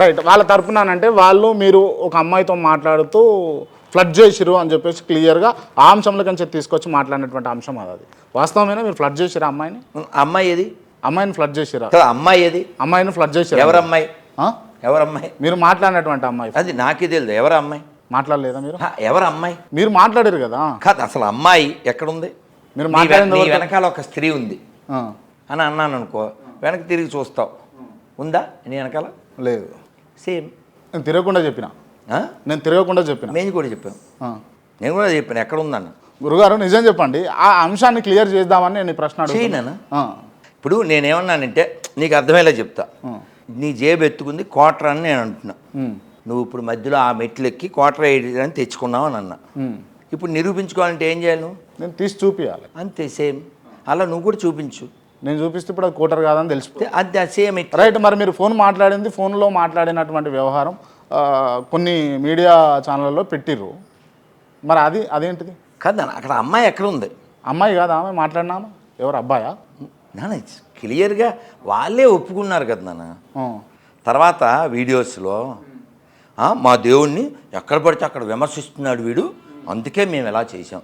Right. వాళ్ళ తరపునంటే వాళ్ళు మీరు ఒక అమ్మాయితో మాట్లాడుతూ ఫ్లడ్ చేసిరు అని చెప్పేసి క్లియర్గా ఆ అంశంలో కంచె తీసుకొచ్చి మాట్లాడినటువంటి అంశం అది. వాస్తవమేనా? మీరు ఫ్లడ్ చేసిరా అమ్మాయిని? అమ్మాయి ఏది? అమ్మాయిని ఫ్లడ్ చేసిరా? అమ్మాయి ఏది? అమ్మాయిని ఫ్లడ్ చేసిరా? ఎవరమ్మాయి? ఎవరమ్మాయి? మీరు మాట్లాడినటువంటి అమ్మాయి. అది నాకే తెలియదు. ఎవరు అమ్మాయి? మాట్లాడలేదా మీరు? ఎవరు అమ్మాయి? మీరు మాట్లాడారు కదా. కాదు, అసలు అమ్మాయి ఎక్కడుంది? మీరు మాట్లాడిన వెనకాల ఒక స్త్రీ ఉంది అని అన్నాను అనుకో, వెనక్కి తిరిగి చూస్తావు. ఉందా నీ వెనకాల? లేదు. సేమ్. నేను తిరగకుండా చెప్పిన. నేను తిరగకుండా చెప్పిన. మేము కూడా చెప్పాను. నేను కూడా చెప్పాను ఎక్కడ ఉందన్న. గురుగారు నిజం చెప్పండి, ఆ అంశాన్ని క్లియర్ చేద్దామని నేను ప్రశ్న చేయనా? ఇప్పుడు నేనేమన్నానంటే నీకు అర్థమయ్యేలా చెప్తా. నీ జేబు ఎత్తుకుంది క్వార్టర్ అని నేను అంటున్నా. నువ్వు ఇప్పుడు మధ్యలో ఆ మెట్లు ఎక్కి క్వార్టర్ అని తెచ్చుకున్నావు అని అన్నా. ఇప్పుడు నిరూపించుకోవాలంటే ఏం చేయాలి? నువ్వు నేను తీసి చూపించాలి. అంతే, సేమ్. అలా నువ్వు కూడా చూపించు. నేను చూపిస్తే ఇప్పుడు అది కోటర్ కాదని తెలిసిపోతే అది సేమ్. రైట్. మరి మీరు ఫోన్లో మాట్లాడినటువంటి వ్యవహారం కొన్ని మీడియా ఛానళ్ళలో పెట్టిర్రు. మరి అదేంటిది? కాదు, అక్కడ అమ్మాయి ఎక్కడ ఉంది? అమ్మాయి కాదా ఆమె మాట్లాడినామా? ఎవరు అబ్బాయా? నాన్న క్లియర్గా వాళ్ళే ఒప్పుకున్నారు కదా నాన్న. తర్వాత వీడియోస్లో మా దేవుణ్ణి ఎక్కడ పడితే అక్కడ విమర్శిస్తున్నాడు వీడు, అందుకే మేము ఎలా చేసాం.